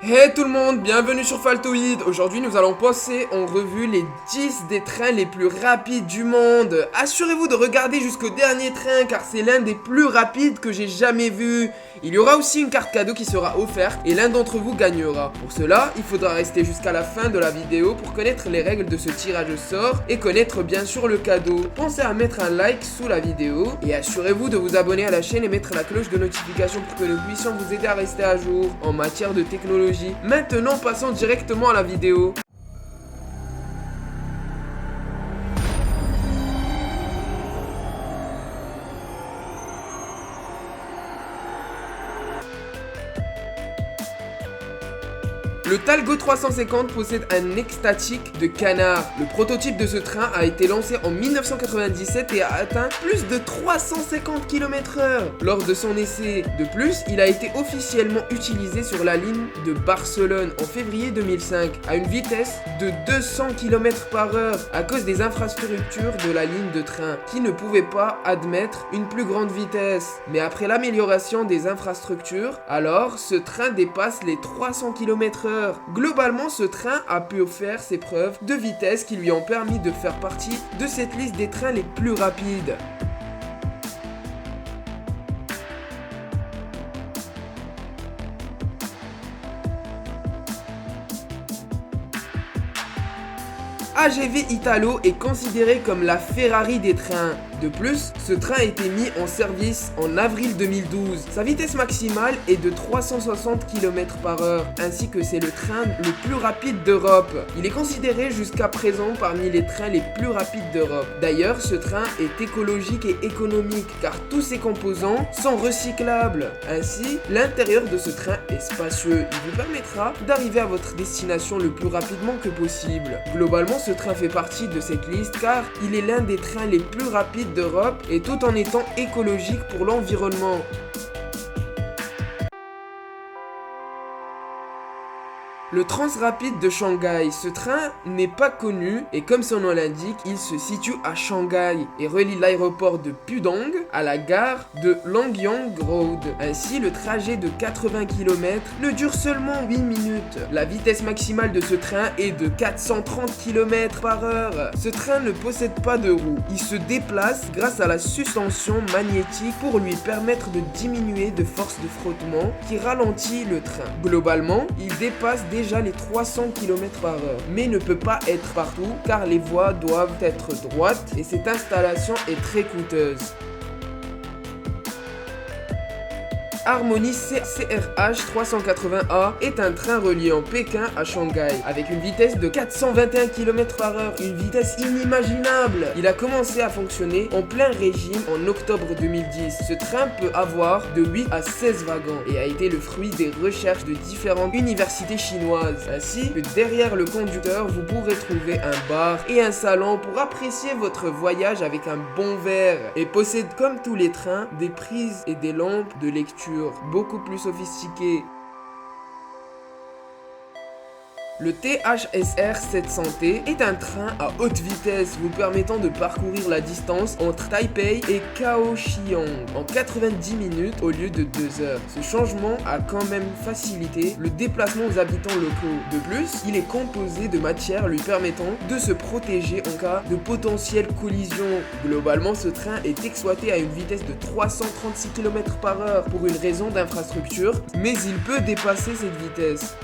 Hey tout le monde, bienvenue sur Faltoid. Aujourd'hui nous allons passer en revue les 10 des trains les plus rapides du monde. Assurez-vous de regarder jusqu'au dernier train car c'est l'un des plus rapides que j'ai jamais vu. Il y aura aussi une carte cadeau qui sera offerte et l'un d'entre vous gagnera. Pour cela, il faudra rester jusqu'à la fin de la vidéo pour connaître les règles de ce tirage au sort et connaître bien sûr le cadeau. Pensez à mettre un like sous la vidéo et assurez-vous de vous abonner à la chaîne et mettre la cloche de notification pour que nous puissions vous aider à rester à jour en matière de technologie. Maintenant, passons directement à la vidéo. Le Talgo 350 possède un nec statique de canard. Le prototype de ce train a été lancé en 1997 et a atteint plus de 350 km/h lors de son essai. De plus, il a été officiellement utilisé sur la ligne de Barcelone en février 2005 à une vitesse de 200 km/h à cause des infrastructures de la ligne de train qui ne pouvaient pas admettre une plus grande vitesse. Mais après l'amélioration des infrastructures, alors ce train dépasse les 300 km/h. Globalement, ce train a pu faire ses preuves de vitesse qui lui ont permis de faire partie de cette liste des trains les plus rapides. AGV Italo est considéré comme la Ferrari des trains. De plus, ce train a été mis en service en avril 2012. Sa vitesse maximale est de 360 km/h, ainsi que c'est le train le plus rapide d'Europe. Il est considéré jusqu'à présent parmi les trains les plus rapides d'Europe. D'ailleurs, ce train est écologique et économique, car tous ses composants sont recyclables. Ainsi, l'intérieur de ce train est spacieux. Il vous permettra d'arriver à votre destination le plus rapidement que possible. Globalement, ce train fait partie de cette liste car il est l'un des trains les plus rapides d'Europe et tout en étant écologique pour l'environnement. Le Transrapide de Shanghai, ce train n'est pas connu et comme son nom l'indique, il se situe à Shanghai et relie l'aéroport de Pudong à la gare de Longyang Road. Ainsi, le trajet de 80 km ne dure seulement 8 minutes. La vitesse maximale de ce train est de 430 km/h. Ce train ne possède pas de roues. Il se déplace grâce à la suspension magnétique pour lui permettre de diminuer de force de frottement qui ralentit le train. Globalement, il dépasse déjà les 300 km/h, mais ne peut pas être partout car les voies doivent être droites et cette installation est très coûteuse. Harmony CRH 380A est un train reliant Pékin à Shanghai avec une vitesse de 421 km/h, une vitesse inimaginable. Il a commencé à fonctionner en plein régime en octobre 2010. Ce train peut avoir de 8 à 16 wagons et a été le fruit des recherches de différentes universités chinoises. Ainsi que derrière le conducteur, vous pourrez trouver un bar et un salon pour apprécier votre voyage avec un bon verre et possède comme tous les trains des prises et des lampes de lecture beaucoup plus sophistiqué. Le THSR 700T est un train à haute vitesse vous permettant de parcourir la distance entre Taipei et Kaohsiung en 90 minutes au lieu de 2 heures. Ce changement a quand même facilité le déplacement aux habitants locaux. De plus, il est composé de matières lui permettant de se protéger en cas de potentielle collision. Globalement, ce train est exploité à une vitesse de 336 km/h pour une raison d'infrastructure, mais il peut dépasser cette vitesse.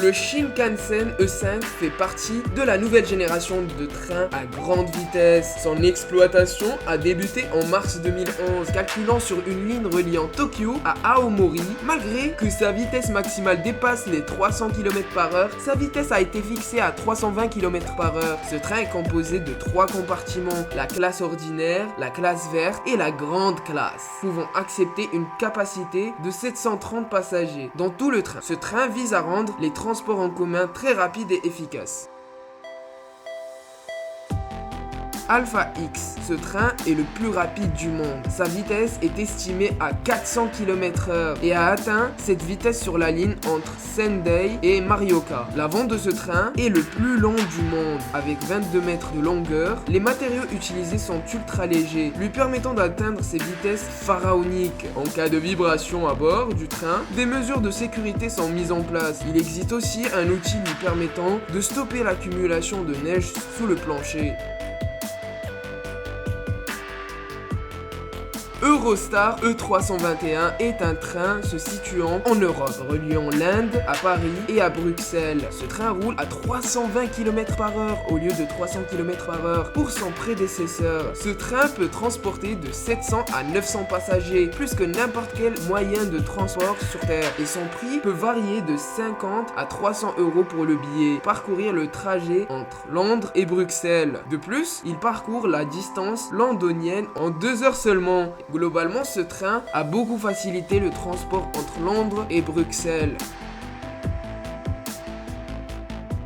Le Shinkansen E5 fait partie de la nouvelle génération de trains à grande vitesse. Son exploitation a débuté en mars 2011, calculant sur une ligne reliant Tokyo à Aomori. Malgré que sa vitesse maximale dépasse les 300 km/h, sa vitesse a été fixée à 320 km/h. Ce train est composé de 3 compartiments, la classe ordinaire, la classe verte et la grande classe, pouvant accepter une capacité de 730 passagers dans tout le train. Ce train vise à rendre les transports en commun très rapides et efficaces. Alpha X. Ce train est le plus rapide du monde. Sa vitesse est estimée à 400 km/h et a atteint cette vitesse sur la ligne entre Sendai et Morioka. L'avant de ce train est le plus long du monde avec 22 mètres de longueur. Les matériaux utilisés sont ultra légers, lui permettant d'atteindre ces vitesses pharaoniques. En cas de vibration à bord du train, des mesures de sécurité sont mises en place. Il existe aussi un outil lui permettant de stopper l'accumulation de neige sous le plancher. Eurostar E321 est un train se situant en Europe, reliant l'Inde à Paris et à Bruxelles. Ce train roule à 320 km/h au lieu de 300 km/h pour son prédécesseur. Ce train peut transporter de 700 à 900 passagers, plus que n'importe quel moyen de transport sur Terre. Et son prix peut varier de 50 à 300 € pour le billet. Parcourir le trajet entre Londres et Bruxelles. De plus, il parcourt la distance londonienne en 2 heures seulement. Globalement, ce train a beaucoup facilité le transport entre Londres et Bruxelles.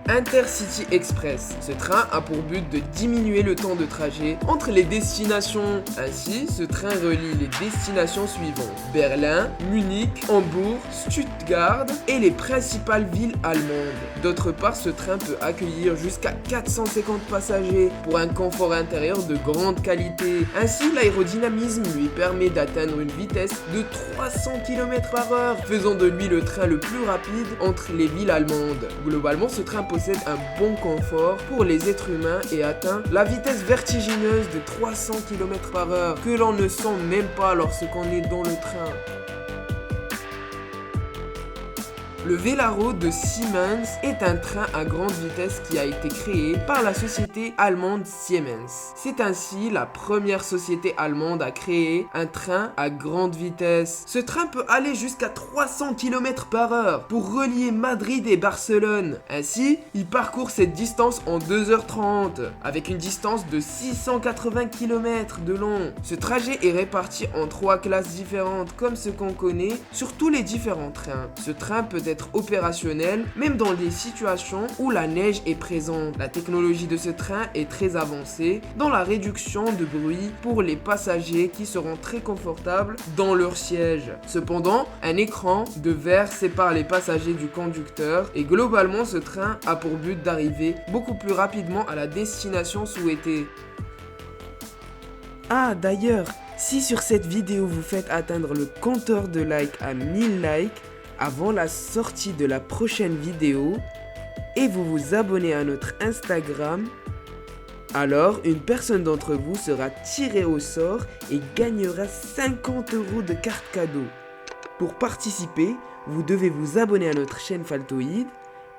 Intercity Express. Ce train a pour but de diminuer le temps de trajet entre les destinations. Ainsi, ce train relie les destinations suivantes: Berlin, Munich, Hambourg, Stuttgart et les principales villes allemandes. D'autre part, ce train peut accueillir jusqu'à 450 passagers pour un confort intérieur de grande qualité. Ainsi, l'aérodynamisme lui permet d'atteindre une vitesse de 300 km/h, faisant de lui le train le plus rapide entre les villes allemandes. Globalement, ce train possède un bon confort pour les êtres humains et atteint la vitesse vertigineuse de 300 km/h que l'on ne sent même pas lorsqu'on est dans le train. Le Velaro de Siemens est un train à grande vitesse qui a été créé par la société allemande Siemens. C'est ainsi la première société allemande à créer un train à grande vitesse. Ce train peut aller jusqu'à 300 km/h pour relier Madrid et Barcelone. Ainsi, il parcourt cette distance en 2h30 avec une distance de 680 km de long. Ce trajet est réparti en 3 classes différentes comme ce qu'on connaît sur tous les différents trains. Ce train peut être opérationnel même dans des situations où la neige est présente. La technologie de ce train est très avancée dans la réduction de bruit pour les passagers qui seront très confortables dans leur siège. Cependant, un écran de verre sépare les passagers du conducteur et globalement ce train a pour but d'arriver beaucoup plus rapidement à la destination souhaitée. Ah d'ailleurs, si sur cette vidéo vous faites atteindre le compteur de likes à 1000 likes avant la sortie de la prochaine vidéo et vous vous abonnez à notre Instagram, alors une personne d'entre vous sera tirée au sort et gagnera 50 € de carte cadeau. Pour participer, vous devez vous abonner à notre chaîne Faltoid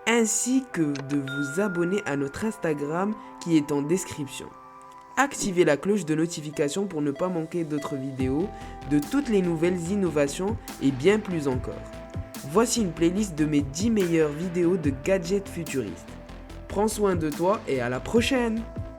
ainsi que de vous abonner à notre Instagram qui est en description. Activez la cloche de notification pour ne pas manquer d'autres vidéos, de toutes les nouvelles innovations et bien plus encore. Voici une playlist de mes 10 meilleures vidéos de gadgets futuristes. Prends soin de toi et à la prochaine!